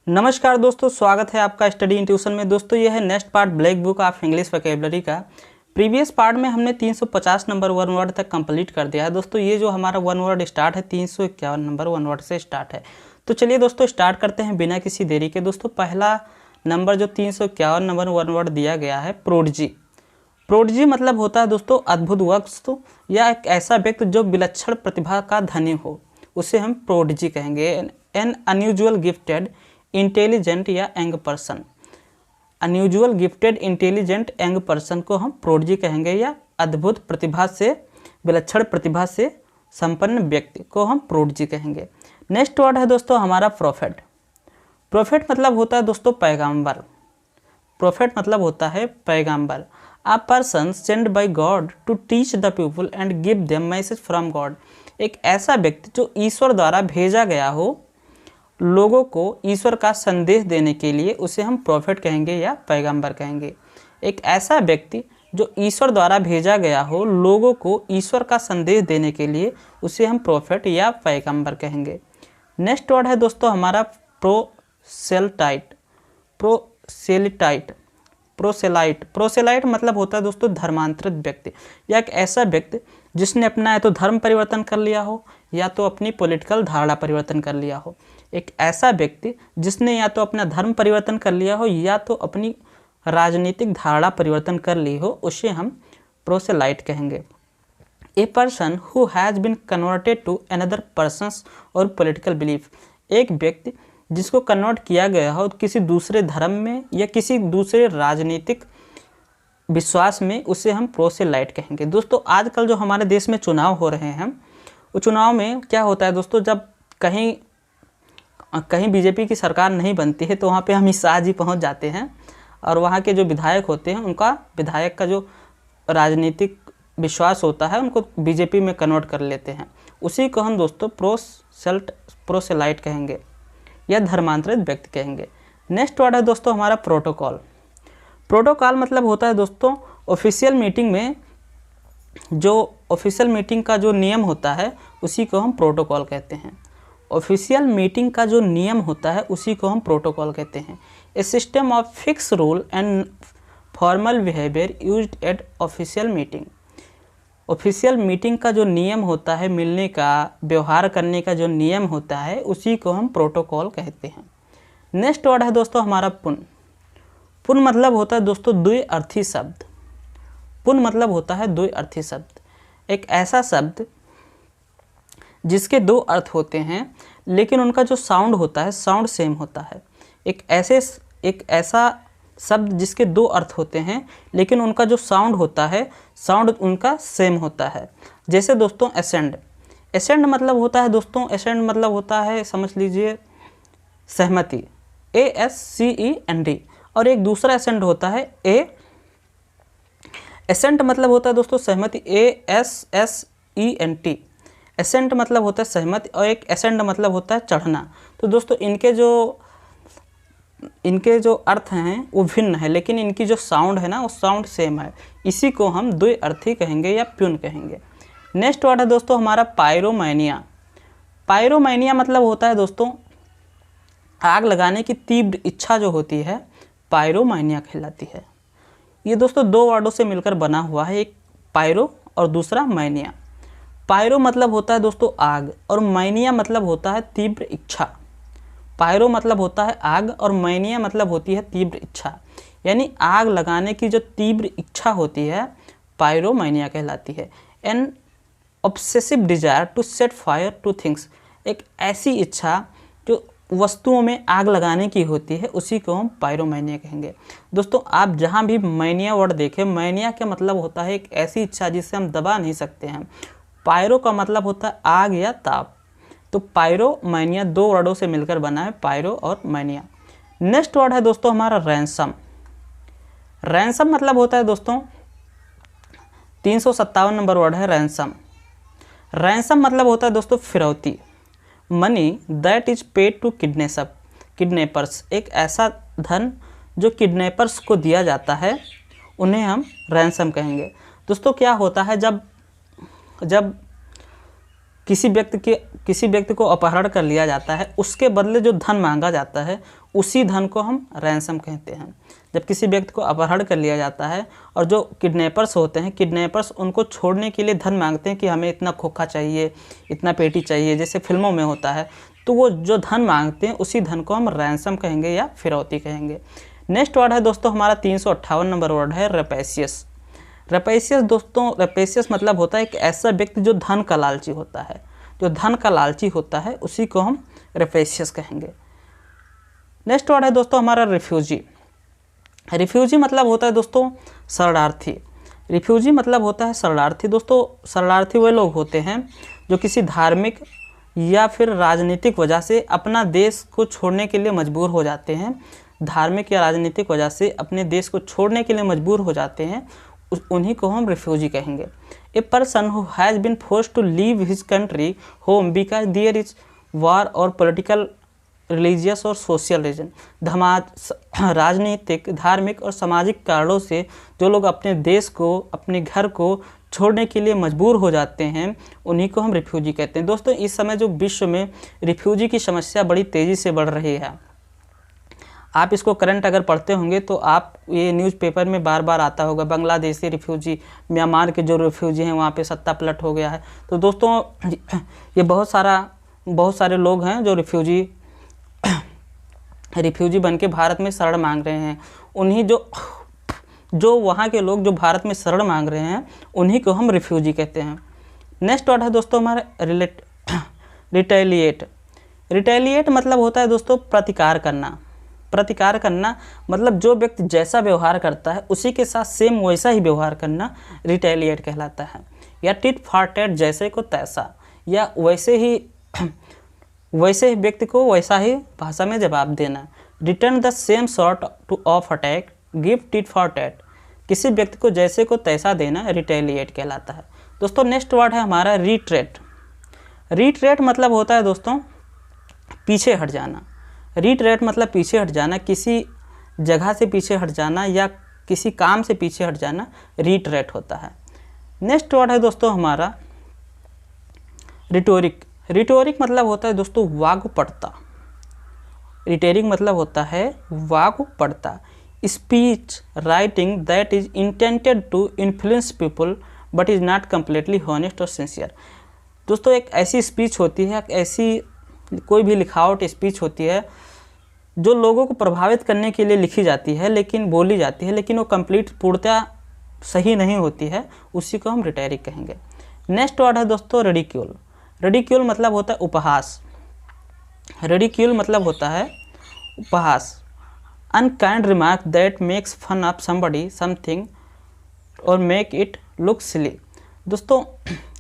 नमस्कार दोस्तों, स्वागत है आपका स्टडी इन ट्यूशन में। दोस्तों यह है next part black book of English vocabulary का। प्रीवियस पार्ट में हमने 350 नंबर वन वर्ड तक कंप्लीट कर दिया है। दोस्तों ये जो हमारा वन वर्ड स्टार्ट है 351 नंबर वन वर्ड से स्टार्ट है। तो चलिए दोस्तों स्टार्ट करते हैं बिना किसी देरी के। दोस्तों पहला नंबर जो 351 नंबर वन वर्ड दिया गया है प्रोडजी। प्रोडजी मतलब होता है दोस्तों अद्भुत वस्तु या एक ऐसा व्यक्ति जो विलक्षण प्रतिभा का धनी हो, उसे हम प्रोडजी कहेंगे। एन अनयूजुअल गिफ्टेड इंटेलिजेंट या young person. Unusual gifted intelligent young person को हम प्रोडजी कहेंगे या अद्भुत प्रतिभा से विलक्षण प्रतिभा से संपन्न व्यक्ति को हम प्रोडजी कहेंगे। नेक्स्ट वर्ड है दोस्तों हमारा प्रोफेट। प्रोफेट मतलब होता है दोस्तों पैगंबर। प्रोफेट मतलब होता है पैगंबर। A person send by God to teach the people and give them message from God. एक ऐसा व्यक्ति जो ईश्वर द्वारा भेजा गया हो लोगों को ईश्वर का संदेश देने के लिए, उसे हम प्रोफेट कहेंगे या पैगंबर कहेंगे। एक ऐसा व्यक्ति जो ईश्वर द्वारा भेजा गया हो लोगों को ईश्वर का संदेश देने के लिए, उसे हम प्रोफेट या पैगंबर कहेंगे। नेक्स्ट वर्ड है दोस्तों हमारा प्रोसेल्टाइट। प्रोसेलाइट मतलब होता है दोस्तों धर्मांतरित व्यक्ति या एक ऐसा व्यक्ति जिसने अपना या तो धर्म परिवर्तन कर लिया हो या तो अपनी पॉलिटिकल धारणा परिवर्तन कर लिया हो। एक ऐसा व्यक्ति जिसने या तो अपना धर्म परिवर्तन कर लिया हो या तो अपनी राजनीतिक धारणा परिवर्तन कर ली हो, उसे हम प्रोसेलाइट कहेंगे। A person who has been converted to another persons और पॉलिटिकल बिलीफ। एक व्यक्ति जिसको कन्वर्ट किया गया हो किसी दूसरे धर्म में या किसी दूसरे राजनीतिक विश्वास में, उसे हम प्रोसेलाइट कहेंगे। दोस्तों आजकल जो हमारे देश में चुनाव हो रहे हैं, वो चुनाव में क्या होता है दोस्तों, जब कहीं बीजेपी की सरकार नहीं बनती है तो वहाँ पे अमित शाह जी पहुँच जाते हैं और वहाँ के जो विधायक होते हैं उनका विधायक का जो राजनीतिक विश्वास होता है उनको बीजेपी में कन्वर्ट कर लेते हैं। उसी को हम दोस्तों प्रोसेलाइट कहेंगे या धर्मांतरित व्यक्ति कहेंगे। नेक्स्ट वर्ड है दोस्तों हमारा प्रोटोकॉल। प्रोटोकॉल मतलब होता है दोस्तों ऑफिशियल मीटिंग में जो ऑफिशियल मीटिंग का जो नियम होता है उसी को हम प्रोटोकॉल कहते हैं। ऑफिशियल मीटिंग का जो नियम होता है उसी को हम प्रोटोकॉल कहते हैं। A system of fix rule and formal behaviour used at official meeting. Official meeting का जो नियम होता है, मिलने का, व्यवहार करने का जो नियम होता है, उसी को हम प्रोटोकॉल कहते हैं। नेक्स्ट वर्ड है दोस्तों हमारा पुन। पुन मतलब होता है दोस्तों द्विअर्थी शब्द। पुन मतलब होता है द्विअर्थी शब्द। एक ऐसा शब्द जिसके दो अर्थ होते हैं लेकिन उनका जो साउंड होता है साउंड सेम होता है। एक ऐसा शब्द जिसके दो अर्थ होते हैं लेकिन उनका जो साउंड होता है साउंड उनका सेम होता है। जैसे दोस्तों एसेंड। एसेंड मतलब होता है दोस्तों, एसेंड मतलब होता है समझ लीजिए सहमति, ASCEND। और एक दूसरा एसेंड होता है एसेंट मतलब होता है दोस्तों सहमति, ASSENT। एसेंट मतलब होता है सहमति और एक एसेंड मतलब होता है चढ़ना। तो दोस्तों इनके जो अर्थ हैं वो भिन्न है लेकिन इनकी जो साउंड है ना वो साउंड सेम है। इसी को हम द्विअर्थी कहेंगे या प्यून कहेंगे। नेक्स्ट वर्ड है दोस्तों हमारा पायरोमानिया। पायरोमानिया मतलब होता है दोस्तों आग लगाने की तीव्र इच्छा जो होती है, पायरोमानिया कहलाती है। ये दोस्तों दो वर्डों से मिलकर बना हुआ है, एक पायरो और दूसरा माइनिया। पायरो मतलब होता है दोस्तों आग और माइनिया मतलब होता है तीव्र इच्छा। पायरो मतलब होता है आग और माइनिया मतलब होती है तीव्र इच्छा। यानी आग लगाने की जो तीव्र इच्छा होती है पायरोमानिया कहलाती है। An obsessive desire to set fire to things. एक ऐसी इच्छा जो वस्तुओं में आग लगाने की होती है उसी को हम पायरोमानिया कहेंगे। दोस्तों आप जहाँ भी माइनिया वर्ड देखें, माइनिया का मतलब होता है एक ऐसी इच्छा जिसे हम दबा नहीं सकते हैं। पायरो का मतलब होता है आग या ताप। तो पायरो माइनिया दो वर्डों से मिलकर बना है, पायरो और माइनिया। नेक्स्ट वर्ड है दोस्तों हमारा रैंसम। रैंसम मतलब होता है दोस्तों 357 नंबर वर्ड है रैंसम। रैंसम मतलब होता है दोस्तों फिरौती, money that is paid to kidnappers. एक ऐसा धन जो किडनैपर्स को दिया जाता है उन्हें हम रैंसम कहेंगे। दोस्तों क्या होता है जब किसी व्यक्ति को अपहरण कर लिया जाता है, उसके बदले जो धन मांगा जाता है उसी धन को हम रैंसम कहते हैं। जब किसी व्यक्ति को अपहरण कर लिया जाता है और जो किडनैपर्स होते हैं, किडनैपर्स उनको छोड़ने के लिए धन मांगते हैं कि हमें इतना खोखा चाहिए, इतना पेटी चाहिए, जैसे फिल्मों में होता है, तो वो जो धन मांगते हैं उसी धन को हम रैंसम कहेंगे या फिरौती कहेंगे। नेक्स्ट वर्ड है दोस्तों हमारा 358 नंबर वर्ड है रेपेशियस। रेपेशियस दोस्तों, रेपेशियस मतलब होता है एक ऐसा व्यक्ति जो धन का लालची होता है, जो धन का लालची होता है उसी को हम रेपेशियस कहेंगे। नेक्स्ट वर्ड है दोस्तों हमारा रिफ्यूजी। रिफ्यूजी मतलब होता है दोस्तों शरणार्थी। रिफ्यूजी मतलब होता है शरणार्थी। दोस्तों शरणार्थी वे लोग होते हैं जो किसी धार्मिक या फिर राजनीतिक वजह से अपना देश को छोड़ने के लिए मजबूर हो जाते हैं। धार्मिक या राजनीतिक वजह से अपने देश को छोड़ने के लिए मजबूर हो जाते हैं, उन्हीं को हम रिफ्यूजी कहेंगे। A person who has been forced to leave his country home because there is war और पॉलिटिकल, रिलीजियस और सोशल रीजन। राजनीतिक, धार्मिक और सामाजिक कारणों से जो लोग अपने देश को, अपने घर को छोड़ने के लिए मजबूर हो जाते हैं, उन्हीं को हम रिफ्यूजी कहते हैं। दोस्तों इस समय जो विश्व में रिफ्यूजी की समस्या बड़ी तेज़ी से बढ़ रही है, आप इसको करंट अगर पढ़ते होंगे तो आप ये न्यूज़पेपर में बार बार आता होगा, बांग्लादेशी रिफ्यूजी, म्यांमार के जो रिफ्यूजी हैं वहाँ पे सत्ता पलट हो गया है। तो दोस्तों ये बहुत सारे लोग हैं जो रिफ्यूजी बन के भारत में शरण मांग रहे हैं। उन्हीं जो वहाँ के लोग जो भारत में शरण मांग रहे हैं उन्हीं को हम रिफ्यूजी कहते हैं। नेक्स्ट वर्ड है दोस्तों हमारा रिटेलिएट। रिटेलिएट मतलब होता है दोस्तों प्रतिकार करना। प्रतिकार करना मतलब जो व्यक्ति जैसा व्यवहार करता है उसी के साथ सेम वैसा ही व्यवहार करना रिटेलिएट कहलाता है। या टिट फॉर टैट, जैसे को तैसा, या वैसे ही व्यक्ति को वैसा ही भाषा में जवाब देना। Return the same sort of attack, give tit for tat, किसी व्यक्ति को जैसे को तैसा देना रिटेलिएट कहलाता है। दोस्तों नेक्स्ट वर्ड है हमारा रिट्रेट। रिट्रेट मतलब होता है दोस्तों पीछे हट जाना। रिट्रेट मतलब पीछे हट जाना, किसी जगह से पीछे हट जाना या किसी काम से पीछे हट जाना रिट्रेट होता है। नेक्स्ट वर्ड है दोस्तों हमारा रिटोरिक। रिटोरिक मतलब होता है दोस्तों वाग्पटुता। रिटोरिक मतलब होता है वाग्पटुता, speech writing that is intended to influence people but is not completely honest और सिंसियर। दोस्तों एक ऐसी स्पीच होती है, ऐसी कोई भी लिखावट स्पीच होती है जो लोगों को प्रभावित करने के लिए लिखी जाती है, लेकिन बोली जाती है, लेकिन वो कंप्लीट पूर्णतः सही नहीं होती है, उसी को हम रिटोरिक कहेंगे। नेक्स्ट वर्ड है दोस्तों रिडिक्यूल। रिडिक्यूल मतलब होता है उपहास। रिडिक्यूल मतलब होता है उपहास, unkind remark that makes fun of somebody something और मेक इट लुक सिली। दोस्तों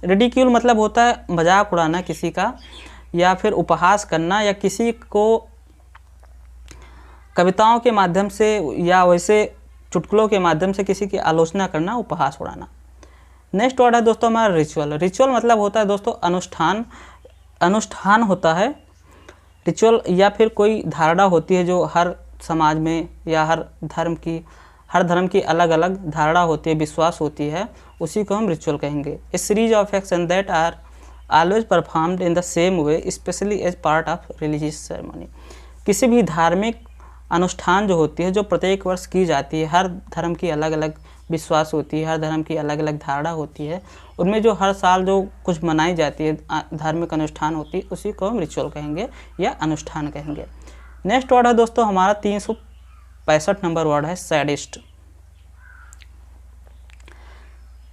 रिडिक्यूल मतलब होता है मजाक उड़ाना किसी का, या फिर उपहास करना, या किसी को कविताओं के माध्यम से या वैसे चुटकुलों के माध्यम से किसी की आलोचना करना, उपहास उड़ाना। नेक्स्ट वर्ड है दोस्तों हमारा रिचुअल। रिचुअल मतलब होता है दोस्तों अनुष्ठान होता है। रिचुअल या फिर कोई धारणा होती है जो हर समाज में या हर धर्म की अलग अलग धारणा होती है, विश्वास होती है, उसी को हम रिचुअल कहेंगे। A series of action that are always performed in the same way specially as part of religious ceremony. किसी भी धार्मिक अनुष्ठान जो होती है जो प्रत्येक वर्ष की जाती है, हर धर्म की अलग अलग विश्वास होती है, हर धर्म की अलग अलग धारणा होती है, उनमें जो हर साल जो कुछ मनाई जाती है धार्मिक अनुष्ठान होती है, उसी को हम रिचुअल कहेंगे या अनुष्ठान कहेंगे। नेक्स्ट वर्ड है दोस्तों हमारा 365 नंबर वर्ड है सैडिस्ट।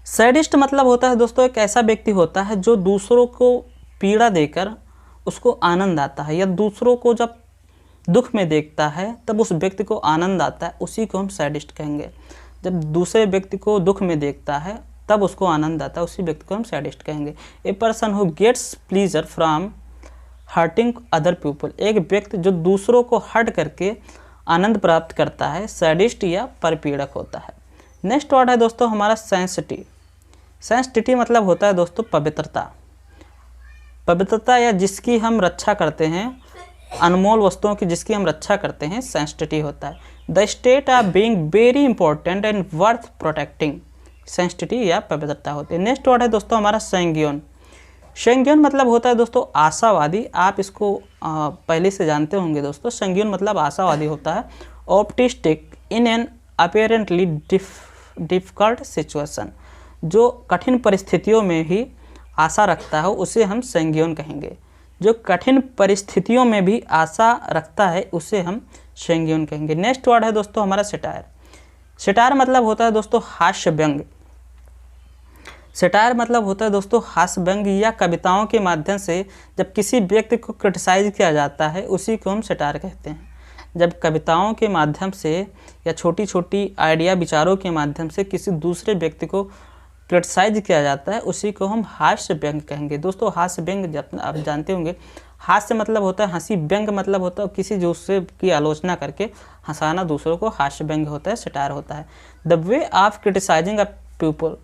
सैडिस्ट मतलब होता है दोस्तों एक ऐसा व्यक्ति होता है जो दूसरों को पीड़ा देकर उसको आनंद आता है, या दूसरों को जब दुख में देखता है तब उस व्यक्ति को आनंद आता है, उसी को हम सैडिस्ट कहेंगे। जब दूसरे व्यक्ति को दुख में देखता है तब उसको आनंद आता है, उसी व्यक्ति को हम सैडिस्ट कहेंगे। A person who gets pleasure from hurting other people, एक व्यक्ति जो दूसरों को हर्ट करके आनंद प्राप्त करता है, सैडिस्ट या परपीड़क होता है। नेक्स्ट वर्ड है दोस्तों हमारा सेंसिटिव। सेंसिटिव मतलब होता है दोस्तों पवित्रता या जिसकी हम रक्षा करते हैं, अनमोल वस्तुओं की जिसकी हम रक्षा करते हैं, सेंसिटिव होता है। The state of being very important and worth protecting, sensitive या पवित्रता होती है। नेक्स्ट वर्ड है दोस्तों हमारा सैंग्यून। संज्ञान मतलब होता है दोस्तों आशावादी। आप इसको पहले से जानते होंगे दोस्तों। संज्ञान मतलब आशावादी होता है। Optimistic in an apparently difficult situation, जो कठिन परिस्थितियों में भी आशा रखता है उसे हम संज्ञान कहेंगे। जो कठिन परिस्थितियों में भी आशा रखता है उसे हम संज्ञान कहेंगे। नेक्स्ट वर्ड है दोस्तों हमारा सेटायर। सेटायर मतलब होता है दोस्तों हास्य व्यंग। सेटायर मतलब होता है दोस्तों हास्य व्यंग या कविताओं के माध्यम से जब किसी व्यक्ति को क्रिटिसाइज किया जाता है उसी को हम सेटायर कहते हैं। जब कविताओं के माध्यम से या छोटी छोटी आइडिया विचारों के माध्यम से किसी दूसरे व्यक्ति को क्रिटिसाइज किया जाता है उसी को हम हास्य व्यंग कहेंगे। दोस्तों हास्य व्यंग जब आप जानते होंगे, हास्य मतलब होता है हंसी, व्यंग मतलब होता है किसी दूसरे की आलोचना करके हंसाना दूसरों को, हास्य व्यंग होता है, सेटायर होता है। The way of criticising a people,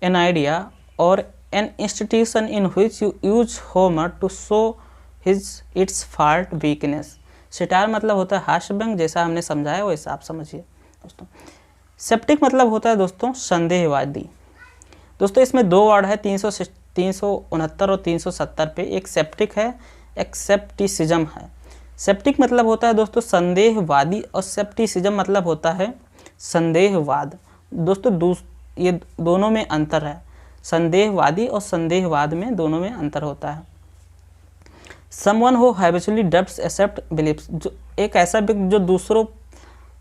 an idea और an institution in which you use humour to show its fault weakness. Satire मतलब होता है हास्य व्यंग, जैसा हमने समझाया वैसा आप समझिए दोस्तों। सेप्टिक मतलब होता है दोस्तों संदेहवादी। दोस्तों इसमें दो वर्ड है 369 और 370 पे। एक सेप्टिक है, एक सेप्टिसिज्म है। सेप्टिक मतलब होता है दोस्तों संदेहवादी और सेप्टिसिज्म मतलब होता है संदेहवाद। दोस्तों ये दोनों में अंतर है, संदेहवादी और संदेहवाद में दोनों में अंतर होता है। Someone who habitually doubts accept believes, जो एक ऐसा व्यक्ति जो दूसरों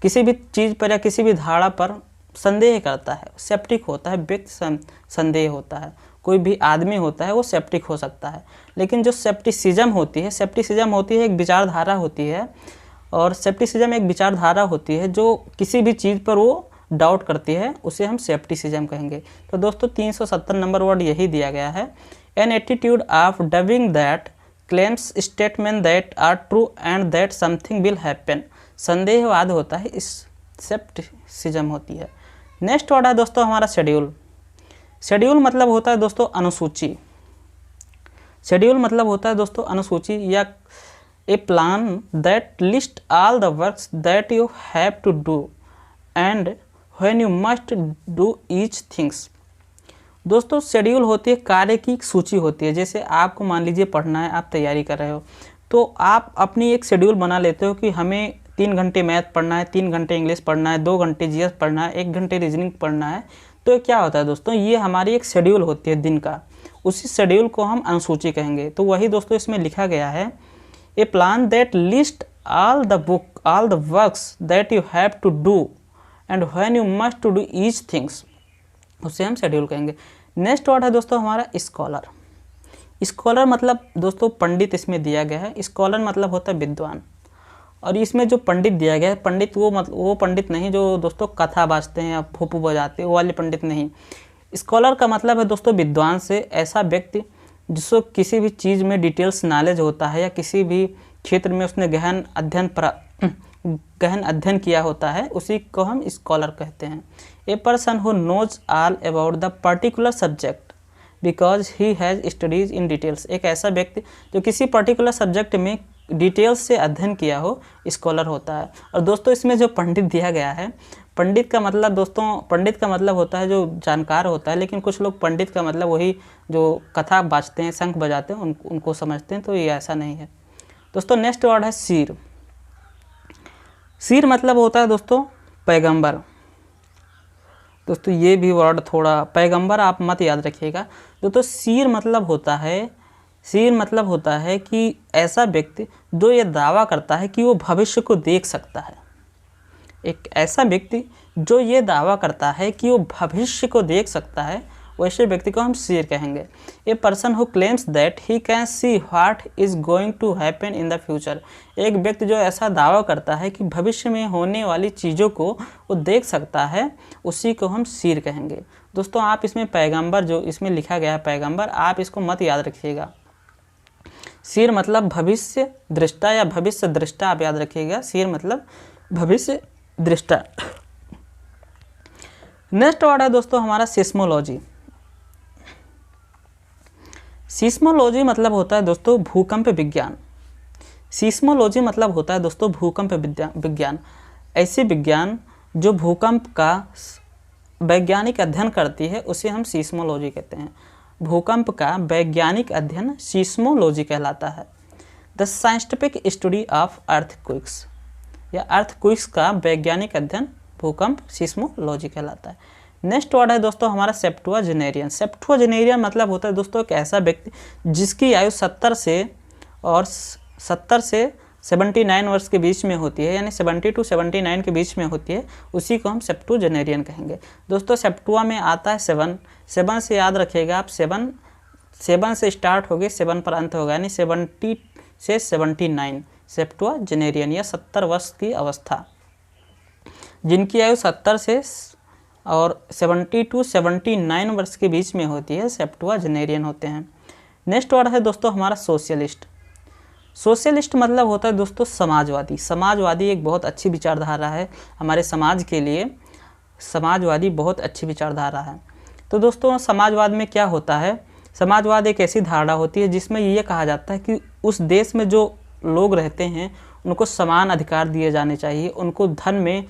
किसी भी चीज़ पर या किसी भी धारणा पर संदेह करता है, सेप्टिक होता है। व्यक्ति संदेह होता है, कोई भी आदमी होता है वो सेप्टिक हो सकता है। लेकिन जो सेप्टिसिज्म होती है, सेप्टिसिज्म होती है एक विचारधारा होती है, और सेप्टिसिज्म एक विचारधारा होती है जो किसी भी चीज़ पर वो डाउट करती है, उसे हम सेप्टिसिज्म कहेंगे। तो दोस्तों 370 नंबर वर्ड यही दिया गया है। An attitude of doubting that claims statement that are true and that something will happen. संदेहवाद होता है, इस सेप्टिसिज्म होती है। नेक्स्ट वर्ड है दोस्तों हमारा शेड्यूल। शेड्यूल मतलब होता है दोस्तों अनुसूची। शेड्यूल मतलब होता है दोस्तों अनुसूची या a plan that list all the works that you have to do and when you must do each things. दोस्तों शेड्यूल होती है कार्य की सूची होती है। जैसे आपको मान लीजिए पढ़ना है, आप तैयारी कर रहे हो, तो आप अपनी एक शेड्यूल बना लेते हो कि हमें 3 घंटे मैथ पढ़ना है, 3 घंटे इंग्लिश पढ़ना है, 2 घंटे जीएस पढ़ना है, 1 घंटे रीजनिंग पढ़ना है। तो क्या होता है दोस्तों, ये हमारी एक शेड्यूल होती है दिन का, उसी शेड्यूल को हम अनुसूची कहेंगे। तो वही दोस्तों इसमें लिखा गया है, a plan that list all the works that you have to do and when you must to do each things, उसे हम शेड्यूल कहेंगे। नेक्स्ट वर्ड है दोस्तों हमारा स्कॉलर। स्कॉलर मतलब दोस्तों पंडित इसमें दिया गया है। स्कॉलर मतलब होता है विद्वान, और इसमें जो पंडित दिया गया है, पंडित वो पंडित नहीं जो दोस्तों कथा बाजते हैं या फूफू बजाते हैं, वो वाले पंडित नहीं। स्कॉलर का मतलब है दोस्तों विद्वान से ऐसा व्यक्ति जिसको किसी भी चीज़ में डिटेल्स नॉलेज होता है या किसी भी क्षेत्र में उसने गहन अध्ययन किया होता है, उसी को हम स्कॉलर कहते हैं। A person who knows all about the particular subject because he has studies in details. एक ऐसा व्यक्ति जो किसी पर्टिकुलर सब्जेक्ट में डिटेल्स से अध्ययन किया हो, स्कॉलर होता है। और दोस्तों इसमें जो पंडित दिया गया है, पंडित का मतलब दोस्तों, पंडित का मतलब होता है जो जानकार होता है, लेकिन कुछ लोग पंडित का मतलब वही जो कथा बाजते हैं, शंख बजाते हैं, उनको समझते हैं, तो ये ऐसा नहीं है दोस्तों। नेक्स्ट वर्ड है सीर। सीर मतलब होता है दोस्तों पैगंबर। दोस्तों ये भी वर्ड थोड़ा, पैगंबर आप मत याद रखिएगा दोस्तों। सीर मतलब होता है कि ऐसा व्यक्ति जो ये दावा करता है कि वो भविष्य को देख सकता है। एक ऐसा व्यक्ति जो ये दावा करता है कि वो भविष्य को देख सकता है, वैसे व्यक्ति को हम सीर कहेंगे। A person who claims that he can see what is going to happen in the future. एक व्यक्ति जो ऐसा दावा करता है कि भविष्य में होने वाली चीज़ों को वो देख सकता है, उसी को हम सीर कहेंगे। दोस्तों आप इसमें पैगंबर, जो इसमें लिखा गया है पैगंबर, आप इसको मत याद रखिएगा। सीर मतलब भविष्य दृष्टा या भविष्य दृष्टा, आप याद रखिएगा। सीर मतलब भविष्य दृष्टा। नेक्स्ट वर्ड है दोस्तों हमारा सिस्मोलॉजी। सीस्मोलॉजी मतलब होता है दोस्तों भूकंप विज्ञान। सीस्मोलॉजी मतलब होता है दोस्तों भूकंप विज्ञान। ऐसे विज्ञान जो भूकंप का वैज्ञानिक अध्ययन करती है, उसे हम सीस्मोलॉजी कहते हैं। भूकंप का वैज्ञानिक अध्ययन सीस्मोलॉजी कहलाता है। The scientific study of earthquakes, या अर्थक्वेक्स का वैज्ञानिक अध्ययन भूकंप सीस्मोलॉजी कहलाता है। नेक्स्ट वर्ड है दोस्तों हमारा सेप्टुआजेनेरियन। सेप्टुआजेनेरियन मतलब होता है दोस्तों एक ऐसा व्यक्ति जिसकी आयु 70 से 79 वर्ष के बीच में होती है, यानी 70 to 79 के बीच में होती है, उसी को हम सेप्टुआजेनेरियन कहेंगे। दोस्तों सेप्टुआ में आता है 7 से याद रखिएगा आप, 7 से स्टार्ट होगी, 7 पर अंत होगा, यानी 70 से 79 सेप्टुआजेनेरियन या 70 वर्ष की अवस्था। जिनकी आयु 70 से और 70 to 79 वर्ष के बीच में होती है सेप्टुआजेनेरियन होते हैं। नेक्स्ट वर्ड है दोस्तों हमारा सोशलिस्ट। सोशलिस्ट मतलब होता है दोस्तों समाजवादी। समाजवादी एक बहुत अच्छी विचारधारा है हमारे समाज के लिए, समाजवादी बहुत अच्छी विचारधारा है। तो दोस्तों समाजवाद में क्या होता है, समाजवाद एक ऐसी धारणा होती है जिसमें ये कहा जाता है कि उस देश में जो लोग रहते हैं उनको समान अधिकार दिए जाने चाहिए, उनको धन में,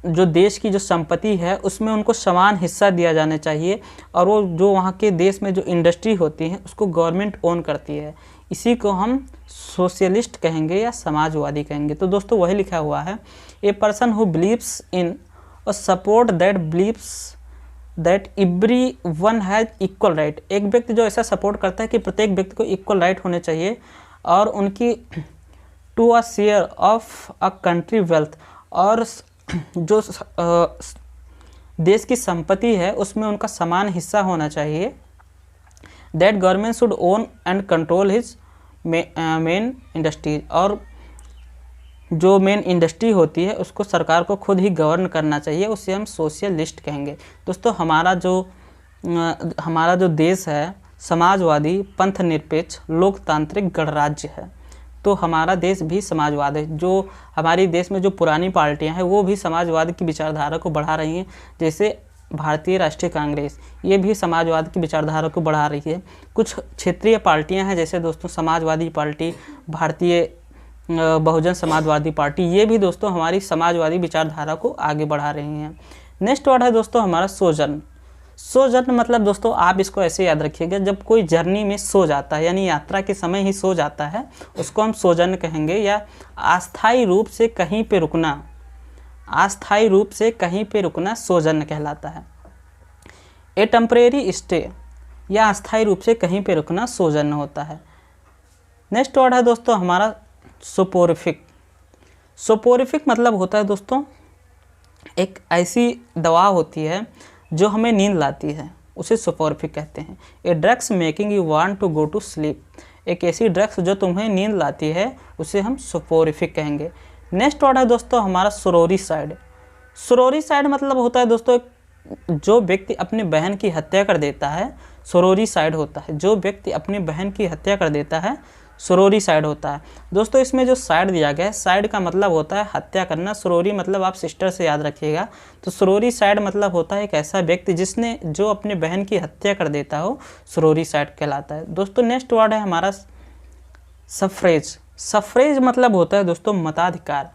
जो देश की जो संपत्ति है उसमें उनको समान हिस्सा दिया जाना चाहिए, और वो जो वहाँ के देश में जो इंडस्ट्री होती है उसको गवर्नमेंट ओन करती है। इसी को हम सोशलिस्ट कहेंगे या समाजवादी कहेंगे। तो दोस्तों वही लिखा हुआ है, a person who believes in और support that believes that everyone has equal right. एक व्यक्ति जो ऐसा सपोर्ट करता है कि प्रत्येक व्यक्ति को इक्वल राइट होने चाहिए, और उनकी to a share of a country wealth, और जो देश की संपत्ति है उसमें उनका समान हिस्सा होना चाहिए। That government should own and control his main industries, और जो मेन इंडस्ट्री होती है उसको सरकार को खुद ही गवर्न करना चाहिए, उसे हम सोशलिस्ट कहेंगे। दोस्तों हमारा जो देश है समाजवादी, पंथ निरपेक्ष, लोकतांत्रिक गणराज्य है, तो हमारा देश भी समाजवाद है। जो हमारे देश में जो पुरानी पार्टियां हैं वो भी समाजवाद की विचारधारा को बढ़ा रही हैं, जैसे भारतीय राष्ट्रीय कांग्रेस, ये भी समाजवाद की विचारधारा को बढ़ा रही है। कुछ क्षेत्रीय पार्टियां हैं जैसे दोस्तों समाजवादी पार्टी, भारतीय बहुजन समाजवादी पार्टी, ये भी दोस्तों हमारी समाजवादी विचारधारा को आगे बढ़ा रही हैं। नेक्स्ट वर्ड है दोस्तों हमारा सोजन। सोजन मतलब दोस्तों आप इसको ऐसे याद रखिएगा, जब कोई जर्नी में सो जाता है यानी यात्रा के समय ही सो जाता है उसको हम सोजन कहेंगे, या अस्थायी रूप से कहीं पे रुकना, अस्थायी रूप से कहीं पे रुकना सोजन कहलाता है। ए टेम्परेरी स्टे, या अस्थायी रूप से कहीं पे रुकना सोजन होता है। नेक्स्ट वर्ड है दोस्तों हमारा सोपोरिफिक। सोपोरिफिक मतलब होता है दोस्तों एक ऐसी दवा होती है जो हमें नींद लाती है, उसे सोपोरिफिक कहते हैं। A drugs making you want to go to sleep, एक ऐसी ड्रग्स जो तुम्हें नींद लाती है उसे हम सोपोरिफिक कहेंगे। नेक्स्ट वर्ड है दोस्तों हमारा सोरोरिसाइड। सोरोरिसाइड मतलब होता है दोस्तों जो व्यक्ति अपनी बहन की हत्या कर देता है, सोरोरिसाइड होता है। जो व्यक्ति अपनी बहन की हत्या कर देता है सोरोरिसाइड होता है। दोस्तों इसमें जो साइड दिया गया है, साइड का मतलब होता है हत्या करना, सोरोरी मतलब आप सिस्टर से याद रखिएगा। तो सोरोरिसाइड मतलब होता है एक ऐसा व्यक्ति जिसने जो अपने बहन की हत्या कर देता हो, सोरोरिसाइड कहलाता है। दोस्तों नेक्स्ट वर्ड है हमारा सफ्रेज। सफ्रेज मतलब होता है दोस्तों मताधिकार।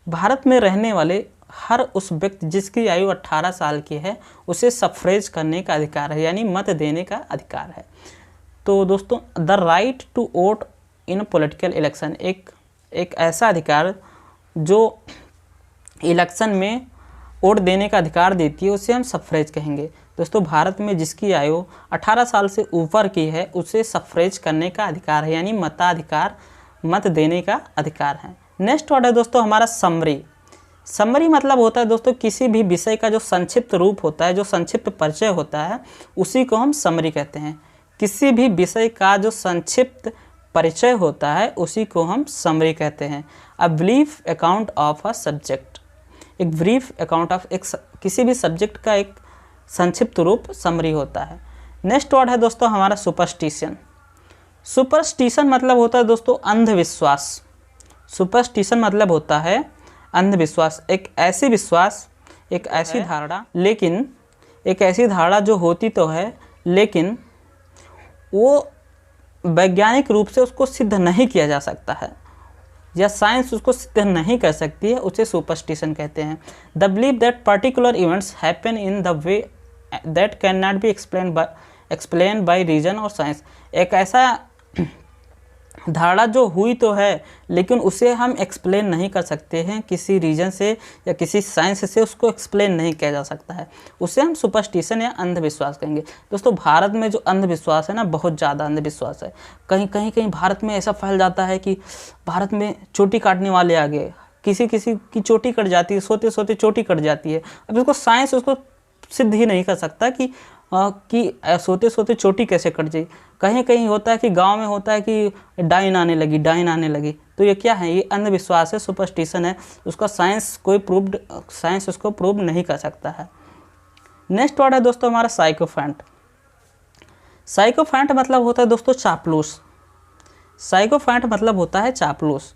भारत में रहने वाले हर उस व्यक्ति जिसकी आयु 18 साल की है उसे सफ्रेज करने का अधिकार है, यानी मत देने का अधिकार है। तो दोस्तों the right to vote in political election, एक ऐसा अधिकार जो इलेक्शन में वोट देने का अधिकार देती है उसे हम सफ्रेज कहेंगे। दोस्तों भारत में जिसकी आयु 18 साल से ऊपर की है उसे सफ्रेज करने का अधिकार है, यानी मताधिकार, मत देने का अधिकार है। नेक्स्ट वर्ड है दोस्तों हमारा समरी। समरी मतलब होता है दोस्तों किसी भी विषय का जो संक्षिप्त रूप होता है, जो संक्षिप्त परिचय होता है, उसी को हम समरी कहते हैं। किसी भी विषय का जो संक्षिप्त परिचय होता है उसी को हम समरी कहते हैं। A brief account of a subject, एक ब्रीफ अकाउंट ऑफ किसी भी सब्जेक्ट का एक संक्षिप्त रूप समरी होता है। नेक्स्ट वर्ड है दोस्तों हमारा सुपरस्टिशन। सुपरस्टिशन मतलब होता है दोस्तों अंधविश्वास। सुपरस्टिशन मतलब होता है अंधविश्वास, एक ऐसी विश्वास, एक ऐसी धारणा, लेकिन एक ऐसी धारणा जो होती तो है लेकिन वो वैज्ञानिक रूप से उसको सिद्ध नहीं किया जा सकता है, या साइंस उसको सिद्ध नहीं कर सकती है, उसे सुपरस्टिशन कहते हैं। The believe that particular events happen in the way that can not be explain by reason और साइंस। एक ऐसा धारणा जो हुई तो है लेकिन उसे हम एक्सप्लेन नहीं कर सकते हैं किसी रीजन से या किसी साइंस से, उसको एक्सप्लेन नहीं किया जा सकता है, उसे हम सुपरस्टिशन या अंधविश्वास कहेंगे। दोस्तों भारत में जो अंधविश्वास है ना, बहुत ज़्यादा अंधविश्वास है। कहीं भारत में ऐसा फैल जाता है कि भारत में चोटी काटने वाले आ गए, किसी की चोटी कट जाती है, सोते सोते चोटी कट जाती है। अब उसको साइंस उसको सिद्ध ही नहीं कर सकता कि सोते सोते चोटी कैसे कट जाए। कहीं होता है कि गांव में होता है कि डाइन आने लगी। तो ये क्या है? ये अंधविश्वास है, सुपरस्टिशन है, उसका साइंस उसको प्रूव नहीं कर सकता है। नेक्स्ट वर्ड है दोस्तों हमारा साइकोफैंट। साइकोफैंट मतलब होता है दोस्तों चापलूस। साइकोफैंट मतलब होता है चापलूस।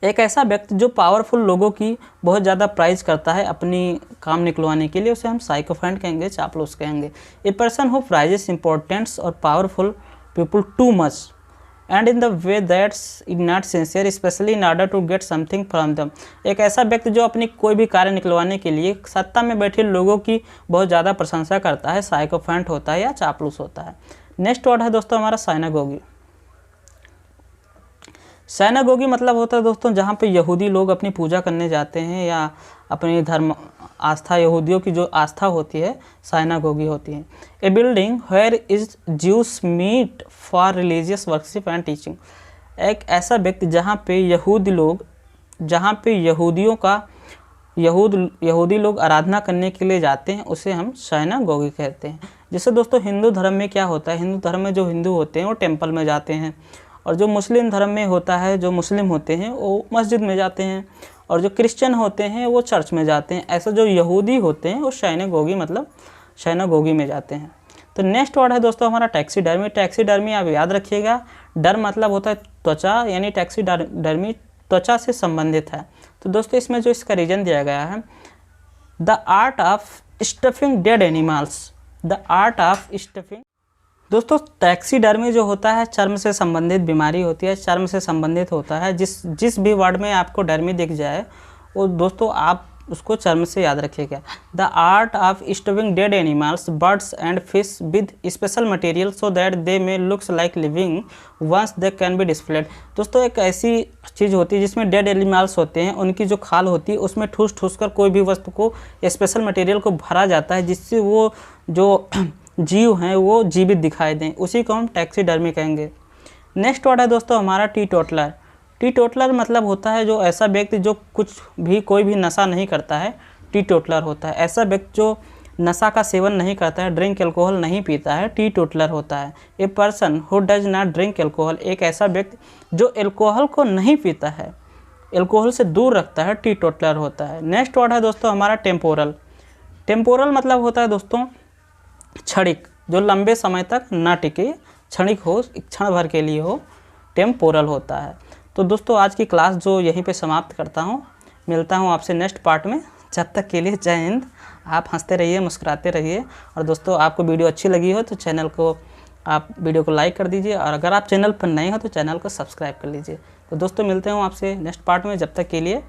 एक ऐसा व्यक्ति जो पावरफुल लोगों की बहुत ज़्यादा प्राइज करता है अपनी काम निकलवाने के लिए, उसे हम साइकोफैंट कहेंगे, चापलूस कहेंगे। A person who praises importance और powerful people too much and in the way that's not sincere specially in order to get something from them. एक ऐसा व्यक्ति जो अपनी कोई भी कार्य निकलवाने के लिए सत्ता में बैठे लोगों की बहुत ज़्यादा प्रशंसा करता है, साइकोफैंट होता है या चापलूस होता है। नेक्स्ट वर्ड है दोस्तों हमारा साइनागोगी। साइनागोगी मतलब होता है दोस्तों जहाँ पे यहूदी लोग अपनी पूजा करने जाते हैं या अपनी धर्म आस्था, यहूदियों की जो आस्था होती है साइनागोगी होती है। A building where is Jews meet for religious worship and teaching. एक ऐसा व्यक्ति जहाँ पे यहूदी लोग आराधना करने के लिए जाते हैं, उसे हम साइनागोगी कहते हैं। जैसे दोस्तों हिंदू धर्म में क्या होता है, हिंदू धर्म में जो हिंदू होते हैं वो टेम्पल में जाते हैं, और जो मुस्लिम धर्म में होता है, जो मुस्लिम होते हैं वो मस्जिद में जाते हैं, और जो क्रिश्चियन होते हैं वो चर्च में जाते हैं। ऐसा जो यहूदी होते हैं वो साइनागोगी में जाते हैं। तो नेक्स्ट वर्ड है दोस्तों हमारा टैक्सीडर्मी। टैक्सीडर्मी आप याद रखिएगा, डर मतलब होता है त्वचा, यानी टैक्सीडर्मी त्वचा से संबंधित है। तो दोस्तों इसमें जो इसका रीजन दिया गया है, the art of stuffing dead animals. The art of stuffing. दोस्तों टैक्सीडर्मी जो होता है चर्म से संबंधित बीमारी होती है, चर्म से संबंधित होता है। जिस भी वर्ड में आपको डर्मी दिख जाए वो दोस्तों आप उसको चर्म से याद रखिएगा। The art of stuffing dead animals, birds and fish with special material so that they may looks like living once they can be displayed. दोस्तों एक ऐसी चीज़ होती है जिसमें डेड एनिमल्स होते हैं, उनकी जो खाल होती है उसमें ठूस कर कोई भी वस्तु को स्पेशल मटेरियल को भरा जाता है जिससे वो जो जीव हैं वो जीवित दिखाई दें, उसी को हम टैक्सीडर्मी कहेंगे। नेक्स्ट वर्ड है दोस्तों हमारा टी टोटलर। टी टोटलर मतलब होता है जो ऐसा व्यक्ति जो कोई भी नशा नहीं करता है, टी टोटलर होता है। ऐसा व्यक्ति जो नशा का सेवन नहीं करता है, ड्रिंक एल्कोहल नहीं पीता है, टी टोटलर होता है। A person who does not drink alcohol. एक ऐसा व्यक्ति जो एल्कोहल को नहीं पीता है, एल्कोहल से दूर रखता है, टी टोटलर होता है। नेक्स्ट वर्ड है दोस्तों हमारा टेम्पोरल। टेम्पोरल मतलब होता है दोस्तों क्षणिक, जो लंबे समय तक ना टिके, क्षणिक हो, क्षण भर के लिए हो, टेम्पोरल होता है। तो दोस्तों आज की क्लास जो यहीं पे समाप्त करता हूँ, मिलता हूँ आपसे नेक्स्ट पार्ट में। जब तक के लिए जय हिंद। आप हंसते रहिए, मुस्कुराते रहिए, और दोस्तों आपको वीडियो अच्छी लगी हो तो वीडियो को लाइक कर दीजिए, और अगर आप चैनल पर नए हो तो चैनल को सब्सक्राइब कर लीजिए। तो दोस्तों मिलते हैं आपसे नेक्स्ट पार्ट में, जब तक के लिए